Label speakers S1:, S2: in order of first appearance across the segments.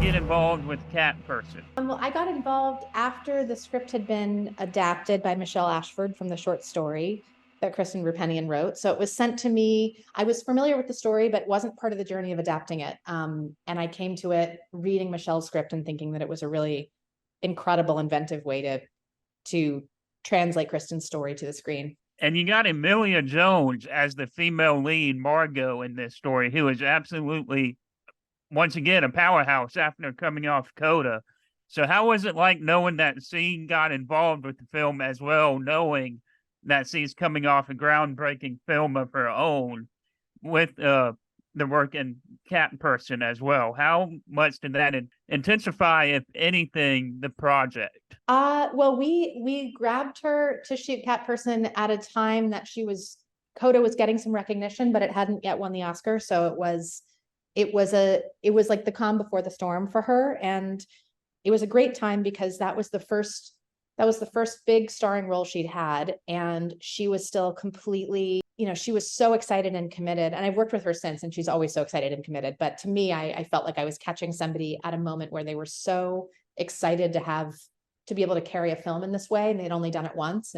S1: get involved with Cat Person?
S2: Well, I got involved after the script had been adapted by Michelle Ashford from the short story that Kristen Rupenian wrote. So it was sent to me. I was familiar with the story, but wasn't part of the journey of adapting it. And I came to it reading Michelle's script and thinking that it was a really incredible, inventive way to translate Kristen's story to the screen.
S1: And you got Emilia Jones as the female lead, Margot, in this story, who is absolutely, once again, a powerhouse after coming off Coda. So how was it like knowing that she got involved with the film as well, knowing that she's coming off a groundbreaking film of her own with the work in Cat Person as well? How much did that intensify, if anything, the project?
S2: Well, we grabbed her to shoot Cat Person at a time that Coda was getting some recognition, but it hadn't yet won the Oscar. So it was like the calm before the storm for her. And it was a great time because that was the first big starring role she'd had. And she was still completely, she was so excited and committed. And I've worked with her since, and she's always so excited and committed. But to me, I felt like I was catching somebody at a moment where they were so excited to be able to carry a film in this way, and they'd only done it once.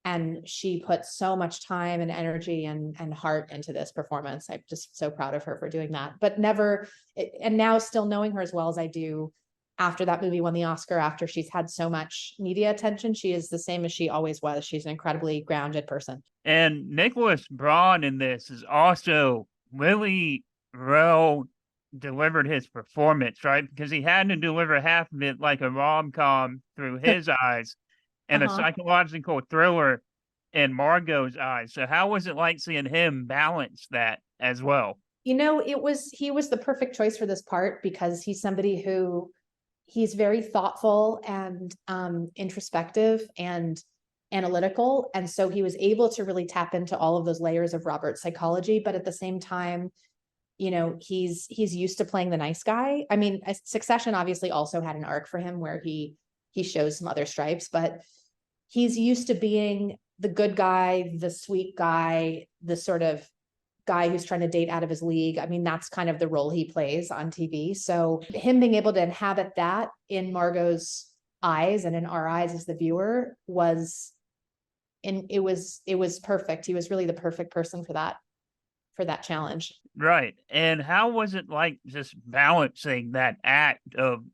S2: And she put so much time and energy and heart into this performance. I'm just so proud of her for doing that. But and now still knowing her as well as I do, after that movie won the Oscar, after she's had so much media attention, she is the same as she always was. She's an incredibly grounded person.
S1: And Nicholas Braun in this is also really well delivered his performance, right? Because he had to deliver half of it like a rom-com through his eyes and a
S2: Uh-huh.
S1: psychological thriller in Margot's eyes. So how was it like seeing him balance that as well?
S2: He was the perfect choice for this part because he's very thoughtful and introspective and analytical. And so he was able to really tap into all of those layers of Robert's psychology, but at the same time, he's used to playing the nice guy. I mean, Succession obviously also had an arc for him where he shows some other stripes, but he's used to being the good guy, the sweet guy, the sort of guy who's trying to date out of his league. I mean, that's kind of the role he plays on TV. So him being able to inhabit that in Margot's eyes and in our eyes as the viewer it was perfect. He was really the perfect person for that challenge.
S1: Right. And how was it like just balancing that act of,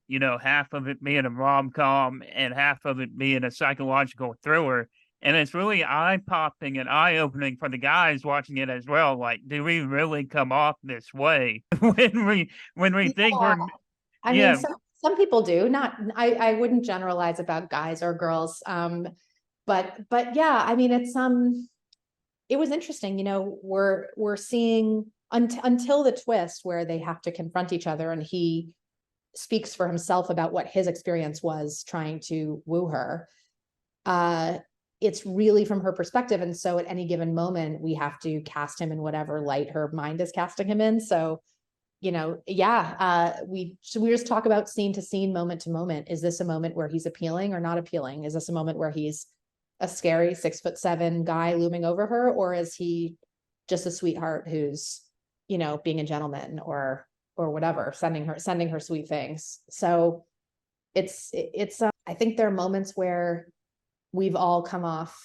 S1: half of it being a rom-com and half of it being a psychological thriller? And it's really eye-popping and eye-opening for the guys watching it as well. Like, do we really come off this way when we think
S2: Yeah.
S1: we're
S2: I mean,
S1: yeah,
S2: some people do. Not I wouldn't generalize about guys or girls. But yeah, I mean, it was interesting. We're seeing until the twist where they have to confront each other, and he speaks for himself about what his experience was trying to woo her. It's really from her perspective, and so at any given moment, we have to cast him in whatever light her mind is casting him in. So we just talk about scene to scene, moment to moment. Is this a moment where he's appealing or not appealing? Is this a moment where he's a scary 6'7" guy looming over her, or is he just a sweetheart who's being a gentleman or whatever, sending her sweet things? So it's I think there are moments where we've all come off.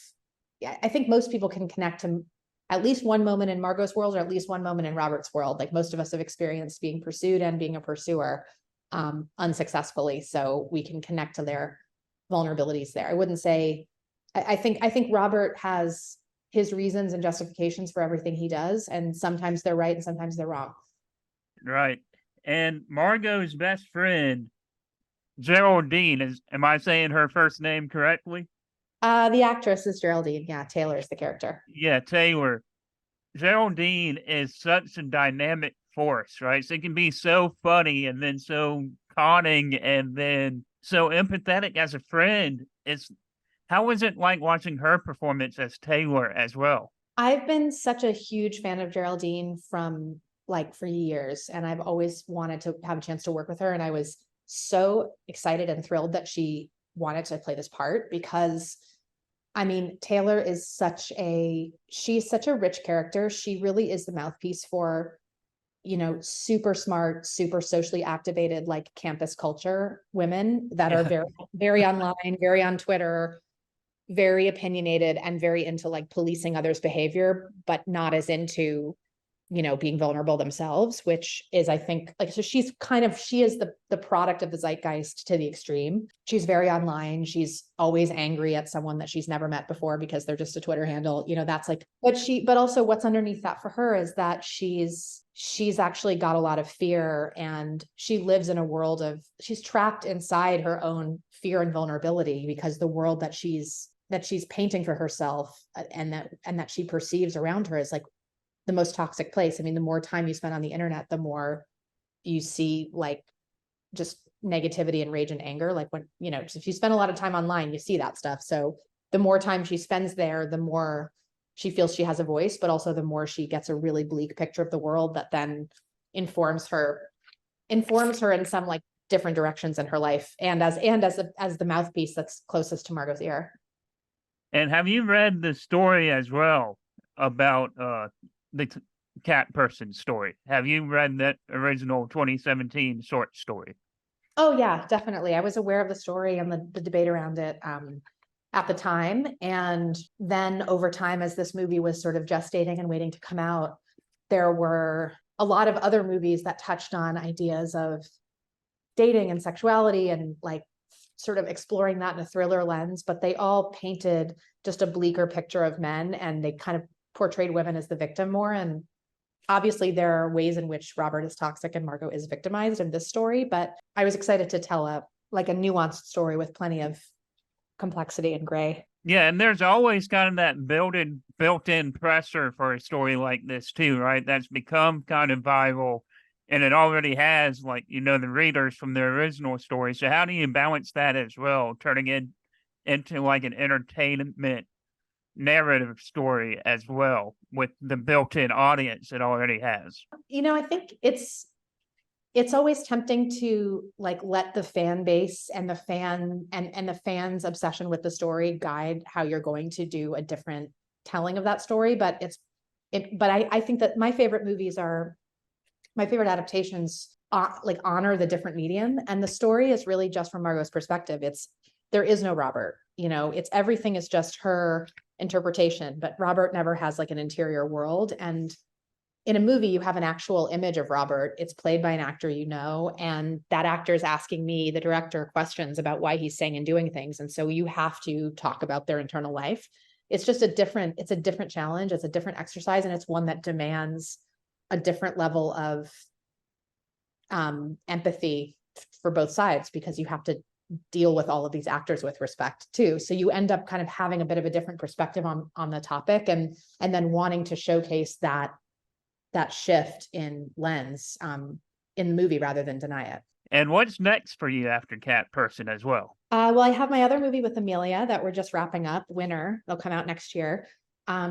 S2: I think most people can connect to at least one moment in Margot's world, or at least one moment in Robert's world. Like, most of us have experienced being pursued and being a pursuer unsuccessfully. So we can connect to their vulnerabilities there. I wouldn't say, I think Robert has his reasons and justifications for everything he does. And sometimes they're right and sometimes they're wrong.
S1: right. And Margot's best friend, Geraldine, am I saying her first name correctly?
S2: The actress is Geraldine. Yeah, Taylor is the character.
S1: Yeah, Taylor. Geraldine is such a dynamic force, right? She can be so funny and then so conning and then so empathetic as a friend. How was it like watching her performance as Taylor as well?
S2: I've been such a huge fan of Geraldine for years, and I've always wanted to have a chance to work with her. And I was so excited and thrilled that she wanted to play this part because, I mean, Taylor is she's such a rich character. She really is the mouthpiece for super smart, super socially activated, like campus culture women that are
S1: Yeah.
S2: very, very online, very on Twitter, very opinionated, and very into like policing others' behavior, but not as into being vulnerable themselves, which is, I think, like, so she is the product of the zeitgeist to the extreme. She's very online. She's always angry at someone that she's never met before because they're just a Twitter handle. That's like, but also what's underneath that for her is that she's actually got a lot of fear, and she lives in a world of, she's trapped inside her own fear and vulnerability, because the world that she's painting for herself, and that she perceives around her, is like the most toxic place. I mean, the more time you spend on the internet, the more you see like just negativity and rage and anger. Like when, if you spend a lot of time online, you see that stuff. So the more time she spends there, the more she feels she has a voice, but also the more she gets a really bleak picture of the world that then informs her in some like different directions in her life, and as the mouthpiece that's closest to Margot's ear.
S1: And have you read the story as well about the cat person story? Have you read that original 2017 short story?
S2: Oh yeah, definitely. I was aware of the story and the debate around it at the time. And then over time, as this movie was sort of gestating and waiting to come out, there were a lot of other movies that touched on ideas of dating and sexuality, and like sort of exploring that in a thriller lens, but they all painted just a bleaker picture of men, and they kind of portrayed women as the victim more. And obviously there are ways in which Robert is toxic and Margot is victimized in this story, but I was excited to tell a nuanced story with plenty of complexity and gray.
S1: Yeah, and there's always kind of that built-in pressure for a story like this too, right? That's become kind of viral, and it already has, like, the readers from the original story. So how do you balance that as well, turning it into like an entertainment narrative story as well with the built-in audience it already has?
S2: I think it's always tempting to like let the fan base and the fans' obsession with the story guide how you're going to do a different telling of that story. But I think that my favorite adaptations like honor the different medium, and the story is really just from Margot's perspective. There is no Robert, it's everything is just her interpretation, but Robert never has like an interior world. And in a movie, you have an actual image of Robert. It's played by an actor, and that actor is asking me, the director, questions about why he's saying and doing things. And so you have to talk about their internal life. It's just a different challenge. It's a different exercise. And it's one that demands a different level of empathy for both sides, because you have to deal with all of these actors with respect too. So you end up kind of having a bit of a different perspective on the topic, and then wanting to showcase that shift in lens in the movie rather than deny it.
S1: And what's next for you after Cat Person as well?
S2: Well, I have my other movie with Emilia that we're just wrapping up, Winter. They'll come out next year.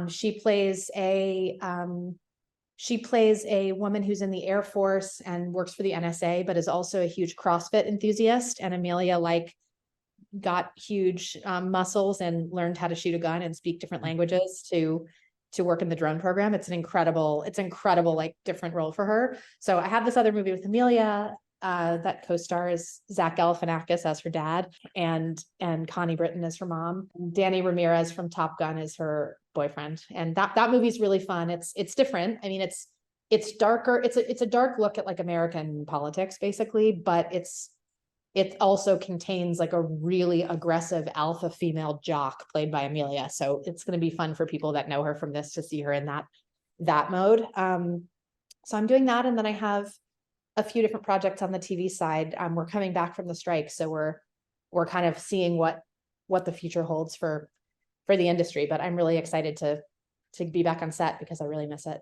S2: She plays a woman who's in the Air Force and works for the NSA, but is also a huge CrossFit enthusiast. And Emilia got huge muscles and learned how to shoot a gun and speak different languages to work in the drone program. It's incredible, like different role for her. So I have this other movie with Emilia that co-stars Zach Galifianakis as her dad, and Connie Britton as her mom. Danny Ramirez from Top Gun is her boyfriend. And that movie's really fun. It's different. I mean, it's darker. It's a dark look at like American politics, basically, but it also contains like a really aggressive alpha female jock played by Emilia. So it's going to be fun for people that know her from this to see her in that mode. So I'm doing that. And then I have a few different projects on the TV side. We're coming back from the strike. So we're kind of seeing what the future holds for the industry, but I'm really excited to be back on set because I really miss it.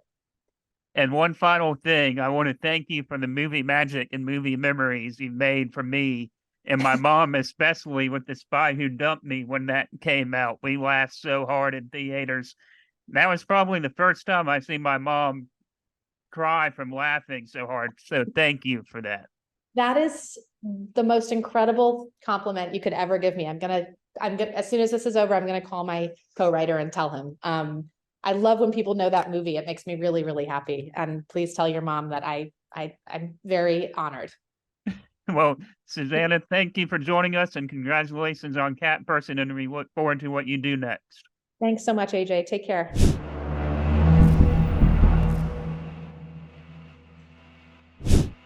S1: And one final thing, I want to thank you for the movie magic and movie memories you've made for me and my mom, especially with The Spy Who Dumped Me when that came out. We laughed so hard in theaters. That was probably the first time I seen my mom cry from laughing so hard. So thank you for that.
S2: That is the most incredible compliment you could ever give me. I'm gonna, as soon as this is over, I'm gonna call my co-writer and tell him. I love when people know that movie. It makes me really, really happy. And please tell your mom that I'm very honored.
S1: Well, Susanna, thank you for joining us and congratulations on Cat Person, and we look forward to what you do next.
S2: Thanks so much, AJ. Take care.